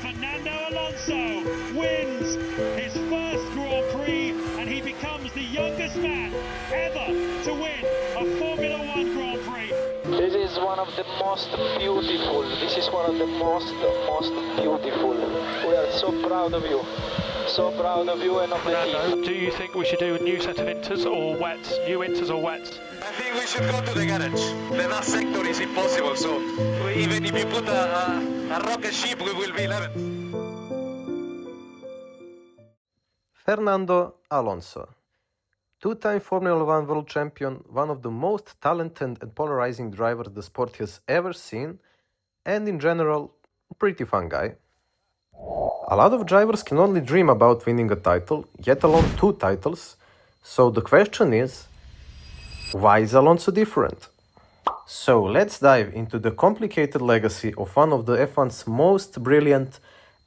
Fernando Alonso wins his first Grand Prix and he becomes the youngest man ever to win a Formula One Grand Prix. This is one of the most beautiful. This is one of the most beautiful. We are so proud of you. So proud of you and of the team. Do you think we should do a new set of inters or wets? New inters or wets? I think we should go to the garage. The last sector is impossible, so even if you put a rocket ship, we will be 11th. Fernando Alonso, two-time Formula One world champion, one of the most talented and polarizing drivers the sport has ever seen, and in general, pretty fun guy. A lot of drivers can only dream about winning a title, yet alone two titles, so the question is, why is Alonso different? So let's dive into the complicated legacy of one of the F1's most brilliant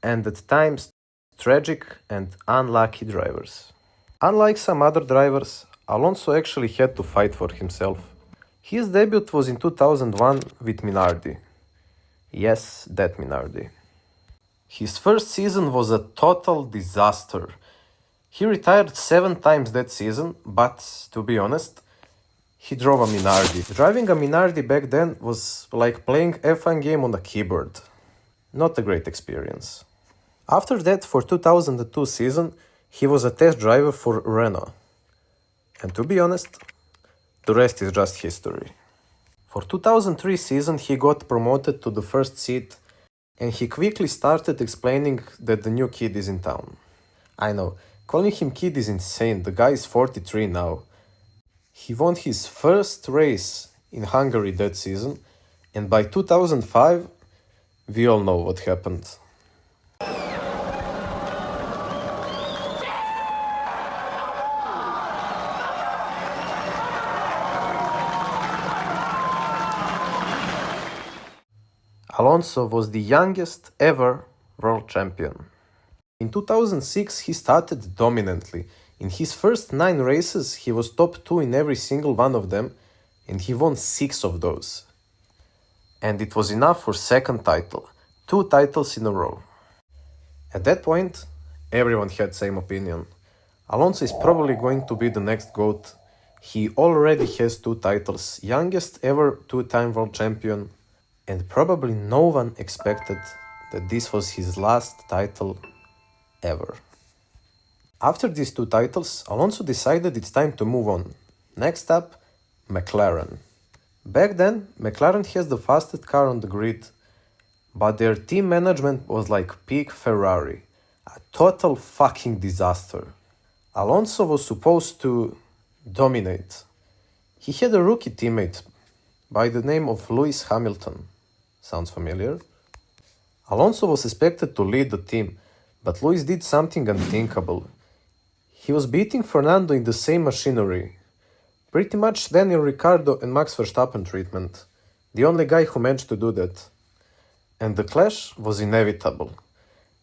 and at times tragic and unlucky drivers. Unlike some other drivers, Alonso actually had to fight for himself. His debut was in 2001 with Minardi. Yes, that Minardi. His first season was a total disaster. He retired 7 times that season, but to be honest, he drove a Minardi. Driving a Minardi back then was like playing F1 game on a keyboard. Not a great experience. After that, for 2002 season, he was a test driver for Renault. And to be honest, the rest is just history. For 2003 season, he got promoted to the first seat and he quickly started explaining that the new kid is in town. I know, calling him kid is insane, the guy is 43 now. He won his first race in Hungary that season, and by 2005, we all know what happened. Alonso was the youngest ever world champion. In 2006, he started dominantly. In his first 9 races, he was top 2 in every single one of them, and he won 6 of those. And it was enough for second title, 2 titles in a row. At that point, everyone had same opinion. Alonso is probably going to be the next GOAT. He already has 2 titles, youngest ever 2-time world champion, and probably no one expected that this was his last title ever. After these 2 titles, Alonso decided it's time to move on. Next up, McLaren. Back then, McLaren has the fastest car on the grid, but their team management was like peak Ferrari. A total fucking disaster. Alonso was supposed to dominate. He had a rookie teammate by the name of Lewis Hamilton. Sounds familiar? Alonso was expected to lead the team, but Lewis did something unthinkable. He was beating Fernando in the same machinery. Pretty much Daniel Ricciardo and Max Verstappen treatment. The only guy who managed to do that. And the clash was inevitable.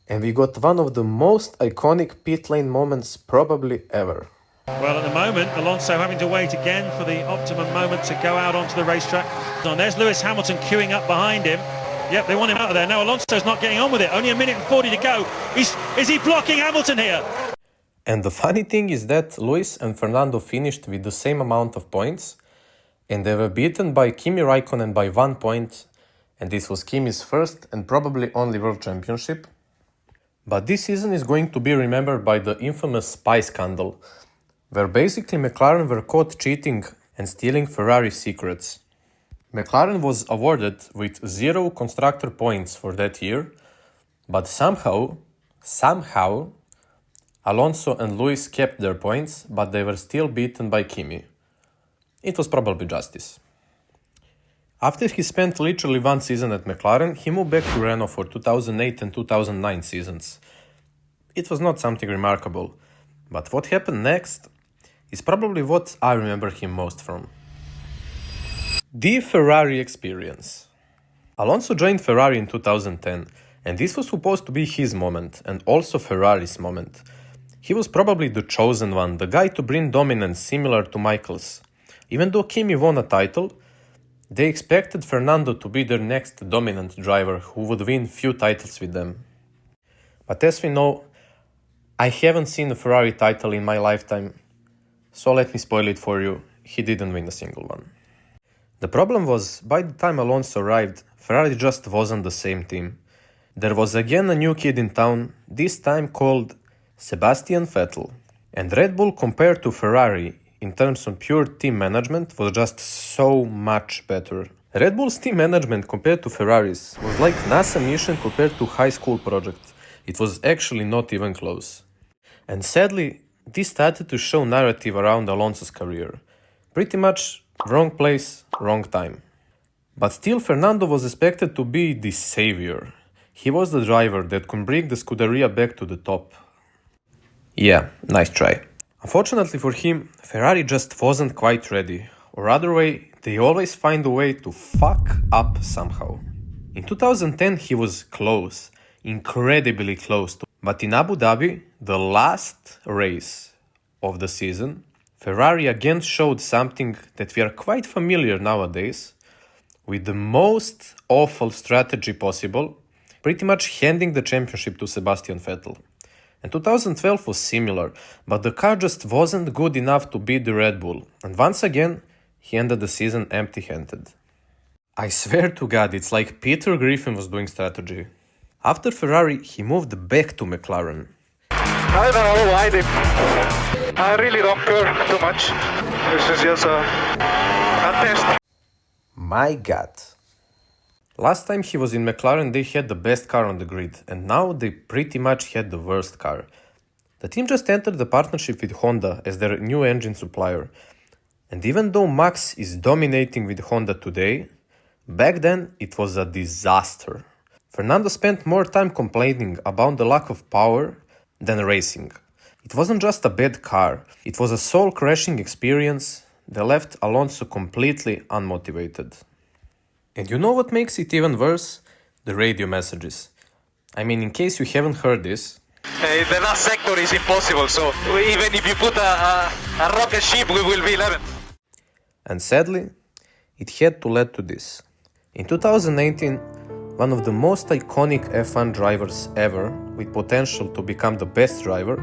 And we got one of the most iconic pit lane moments probably ever. Well, at the moment, Alonso having to wait again for the optimum moment to go out onto the racetrack. And there's Lewis Hamilton queuing up behind him. Yep, they want him out of there. Now Alonso's not getting on with it. Only a minute and 40 to go. Is he blocking Hamilton here? And the funny thing is that Lewis and Fernando finished with the same amount of points, and they were beaten by Kimi Raikkonen by 1 point, and this was Kimi's first and probably only world championship. But this season is going to be remembered by the infamous spy scandal, where basically McLaren were caught cheating and stealing Ferrari secrets. McLaren was awarded with 0 constructor points for that year, but somehow, Alonso and Lewis kept their points, but they were still beaten by Kimi. It was probably justice. After he spent literally 1 season at McLaren, he moved back to Renault for 2008 and 2009 seasons. It was not something remarkable, but what happened next is probably what I remember him most from. The Ferrari experience. Alonso joined Ferrari in 2010, and this was supposed to be his moment, and also Ferrari's moment. He was probably the chosen one, the guy to bring dominance similar to Michael's. Even though Kimi won a title, they expected Fernando to be their next dominant driver who would win few titles with them. But as we know, I haven't seen a Ferrari title in my lifetime, so let me spoil it for you, he didn't win a single one. The problem was, by the time Alonso arrived, Ferrari just wasn't the same team. There was again a new kid in town, this time called Sebastian Vettel. And Red Bull compared to Ferrari in terms of pure team management was just so much better. Red Bull's team management compared to Ferrari's was like NASA mission compared to high school project. It was actually not even close. And sadly, this started to show narrative around Alonso's career. Pretty much wrong place, wrong time. But still Fernando was expected to be the savior. He was the driver that could bring the Scuderia back to the top. Yeah, nice try. Unfortunately for him, Ferrari just wasn't quite ready. Or other way, they always find a way to fuck up somehow. In 2010 he was close, incredibly close. But in Abu Dhabi, the last race of the season, Ferrari again showed something that we are quite familiar nowadays, with the most awful strategy possible, pretty much handing the championship to Sebastian Vettel. And 2012 was similar, but the car just wasn't good enough to beat the Red Bull, and once again, he ended the season empty-handed. I swear to God, it's like Peter Griffin was doing strategy. After Ferrari, he moved back to McLaren. I don't know why they... I really don't care too much. This is just a test. My God. Last time he was in McLaren, they had the best car on the grid, and now they pretty much had the worst car. The team just entered the partnership with Honda as their new engine supplier. And even though Max is dominating with Honda today, back then it was a disaster. Fernando spent more time complaining about the lack of power than racing. It wasn't just a bad car, it was a soul-crushing experience that left Alonso completely unmotivated. And you know what makes it even worse? The radio messages. I mean, in case you haven't heard this, The last sector is impossible, so even if you put a rocket ship, we will be 11th. and sadly, it had to lead to this. In 2018, one of the most iconic F1 drivers ever, with potential to become the best driver,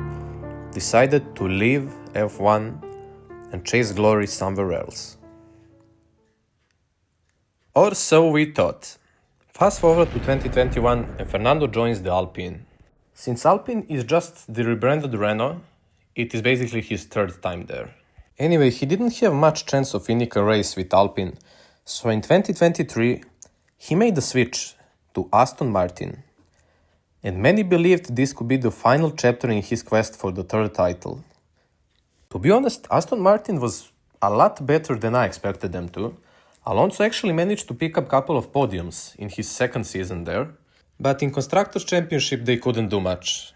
decided to leave F1 and chase glory somewhere else. Or so we thought. Fast forward to 2021 and Fernando joins the Alpine. Since Alpine is just the rebranded Renault, it is basically his third time there. Anyway, he didn't have much chance of winning a race with Alpine, so in 2023 he made the switch to Aston Martin. And many believed this could be the final chapter in his quest for the third title. To be honest, Aston Martin was a lot better than I expected them to. Alonso actually managed to pick up a couple of podiums in his second season there, but in Constructors' Championship they couldn't do much.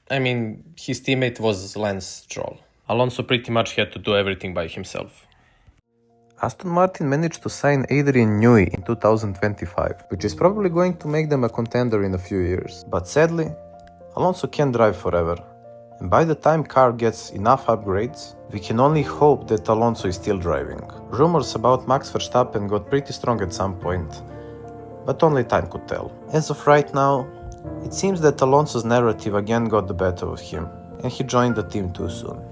I mean, his teammate was Lance Stroll. Alonso pretty much had to do everything by himself. Aston Martin managed to sign Adrian Newey in 2025, which is probably going to make them a contender in a few years. But sadly, Alonso can't drive forever. And by the time car gets enough upgrades, we can only hope that Alonso is still driving. Rumors about Max Verstappen got pretty strong at some point, but only time could tell. As of right now, it seems that Alonso's narrative again got the better of him, and he joined the team too soon.